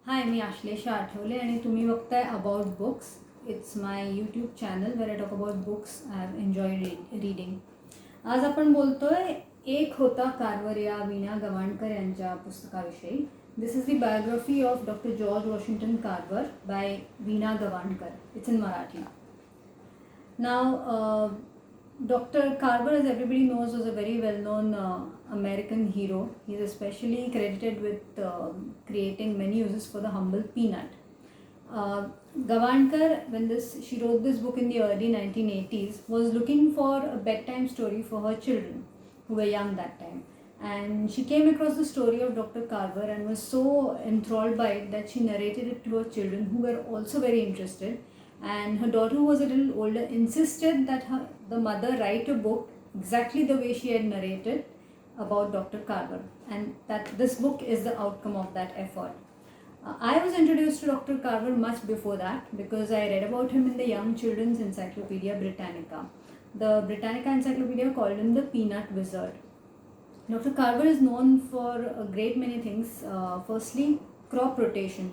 हाय, मी आश्लेषा आठवले आणि तुम्ही बघताय about books. It's my YouTube channel where I talk about books I have enjoy reading. आज आपण बोलतोय एक होता कारवर या वीणा गवाणकर यांच्या पुस्तकाविषयी. This is the biography of doctor George Washington Carver by Veena Gavankar. It's in Marathi. Now, Dr. Carver, as everybody knows, was a very well-known American hero. He is especially credited with creating many uses for the humble peanut. Gavankar, when she wrote this book in the early 1980s, was looking for a bedtime story for her children, who were young that time. And she came across the story of Dr. Carver and was so enthralled by it that she narrated it to her children, who were also very interested. And her daughter, who was a little older, insisted that the mother write a book exactly the way she had narrated about Dr. Carver, and that this book is the outcome of that effort. I was introduced to Dr. Carver much before that because I read about him in the Young Children's Encyclopedia Britannica. The Britannica Encyclopedia called him the Peanut Wizard. Dr. Carver is known for a great many things. Firstly, crop rotation.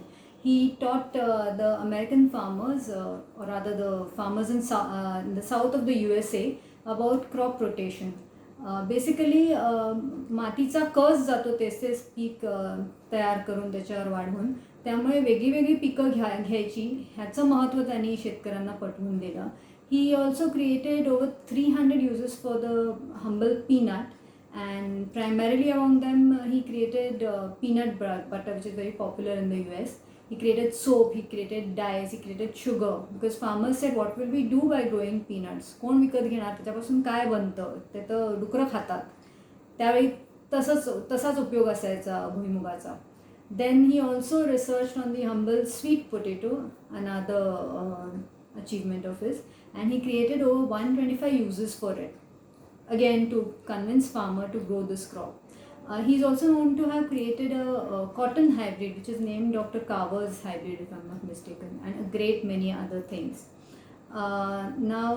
He taught the American farmers, or rather the farmers in the south of the USA, about crop rotation. Basically मातीचा कस जातो तेच तेच peak तयार करून त्याच्यावर वाढवून, त्यामुळे वेगळी वेगळी पिकं घ्यायची ह्याचं महत्त्व त्यांनी शेतकऱ्यांना पटवून दिलं. He also created over 300 uses for the humble peanut, and primarily among them he created peanut butter, which is very popular in the US. He created soap, he created dyes, he created sugar, because farmers said, what will we do by growing peanuts? कोण विकत घेणार, त्याच्यापासून काय बनतं, ते तर डुकरं खातात. त्यावेळी तसाच उपयोग असायचा भुईमुगाचा. Then he also researched on the humble sweet potato, another achievement of his, and he created over 125 uses for it, again to convince farmer to grow this crop. He's also known to have created a cotton hybrid, which is named Dr. Carver's hybrid, if I'm not mistaken, and a great many other things. Now,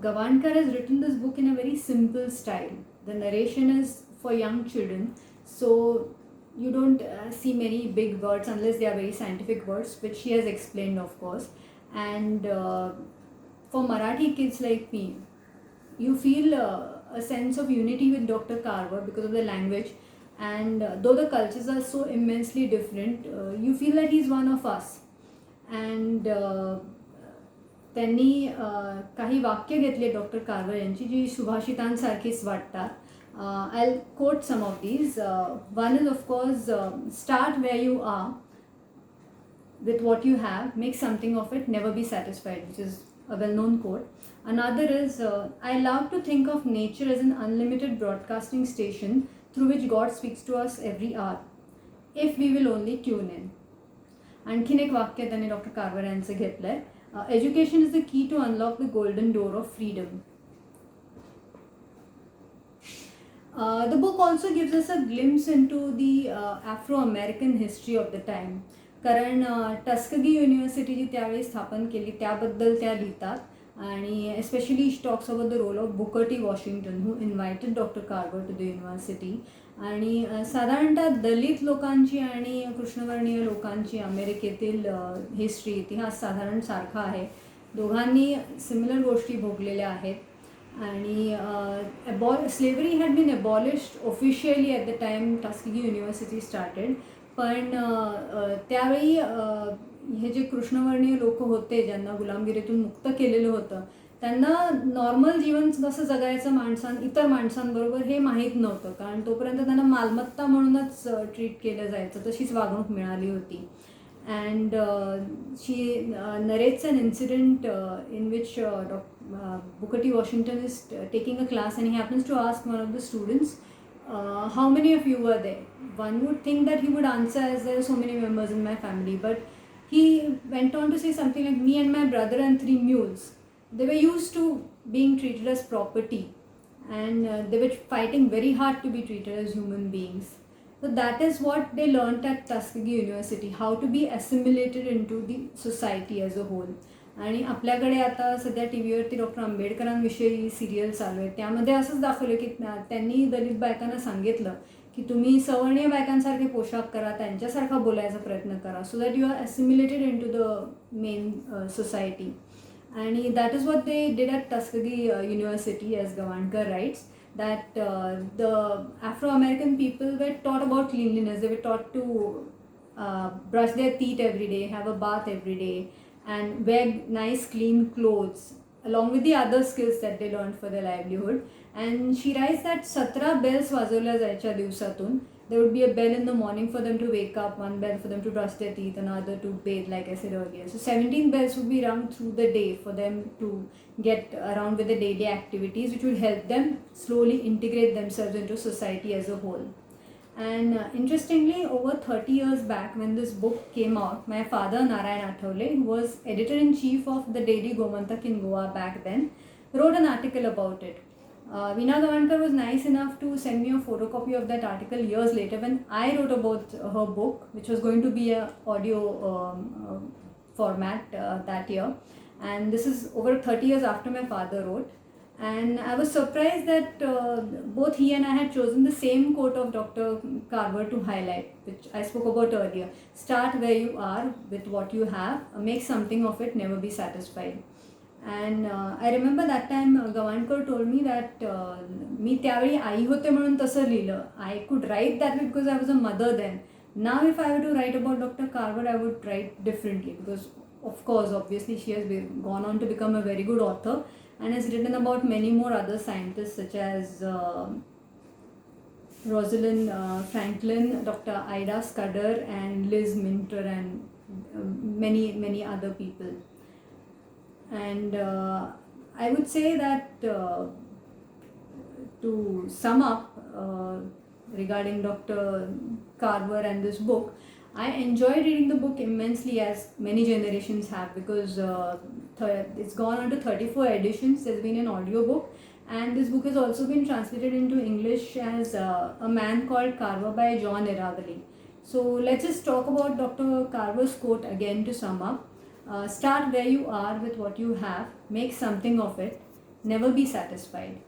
Gavankar has written this book in a very simple style. The narration is for young children, so you don't see many big words unless they are very scientific words, which she has explained, of course. And for Marathi kids like me, you feel a sense of unity with Dr. Carver because of the language, and though the cultures are so immensely different, you feel that he's one of us. And त्यांनी काही वाक्य घेतले doctor Carver यांची जी सुभाषितांसारखीच वाटतात. I'll quote some of these. One is, of course, start where you are with what you have, make something of it, never be satisfied, which is a well-known quote. Another is, I love to think of nature as an unlimited broadcasting station through which God speaks to us every hour, if we will only tune in. आणखीन एक वाक्य त्यांनी doctor Carver यांचं घेतलंय. Education is the key to unlock the golden door of freedom. The book also gives us a glimpse into the Afro-American history of the time. कारण Tuskegee university जी त्यावेळी स्थापन केली त्याबद्दल त्या लिहितात, आणि especially talks about the role of Booker T Washington, who invited doctor Carver to the university. आणि साधारणतः दलित लोकांची आणि कृष्णवर्णीय लोकांची अमेरिकेतील हिस्ट्री, इतिहास साधारण सारखा आहे. दोघांनी सिमिलर गोष्टी भोगलेल्या आहेत. आणि slavery had been abolished officially at the time Tuskegee University started. पण त्यावेळी हे जे कृष्णवर्णीय लोक होते ज्यांना गुलामगिरीतून मुक्त केलेलं होतं, त्यांना नॉर्मल जीवन कसं जगायचं इतर माणसांबरोबर हे माहीत नव्हतं, कारण तोपर्यंत त्यांना मालमत्ता म्हणूनच ट्रीट केलं जायचं, तशीच वागणूक मिळाली होती. And she narrates an incident in which Booker T Washington is taking a class, and he happens to ask one of the students, how many of you were there? One would think that he would answer as there are so many members in my family, but he went on to say something like, me and my brother and 3 mules. They were used to being treated as property, and they were fighting very hard to be treated as human beings. So that is what they learnt at Tuskegee University, how to be assimilated into the society as a whole. आणि आपल्याकडे आता सध्या T व्हीवरती doctor आंबेडकरांविषयी serial चालू आहे, त्यामध्ये असंच दाखवलं की त्यांनी दलित बायकांना सांगितलं की की तुम्ही सवर्णीय बायकांसारखे पोशाख करा, त्यांच्यासारखा बोलायचा प्रयत्न करा, so that you are assimilated in to the main society. आणि that is what they did at Tuskegee University, as Gavankar writes, that the Afro-American people were taught about cleanliness. They were taught to brush their teeth every day, have a bath every day, and wear nice clean clothes, along with the other skills that they learned for their livelihood. And she writes that 17 bells वाजवल्या जायच्या दिवसातून. There would be a bell in the morning for them to wake up, one bell for them to brush their teeth, another to bathe, like I said earlier. So 17 bells would be rung through the day for them to get around with the daily activities, which would help them slowly integrate themselves into society as a whole. And interestingly, over 30 years back, when this book came out, my father, Narayan Athawale, who was editor-in-chief of the daily Gomantak in Goa back then, wrote an article about it. Veena Gavankar was nice enough to send me a photocopy of that article years later when I wrote about her book, which was going to be a audio format that year. And this is over 30 years after my father wrote. And I was surprised that both he and I had chosen the same quote of Dr. Carver to highlight, which I spoke about earlier. Start where you are with what you have, make something of it, never be satisfied. And I remember that time Gavankar told me that मी त्यावेळी आई होते म्हणून तसं लिहिलं. I could write that because I was a mother then. Now if I were to write about Dr. Carver, I would write differently because of course obviously she has gone on to become a very good author and has written about many more other scientists such as Rosalind Franklin, Dr. Ida Scudder and Liz Minter and many other people. And I would say that to sum up regarding Dr. Carver and this book, I enjoyed reading the book immensely, as many generations have, because it's gone on to 34 editions. There's been an audio book, and this book has also been translated into English as A Man Called Carver by John Iravali. So let's just talk about Dr. Carver's quote again to sum up. Start where you are with what you have, make something of it, never be satisfied.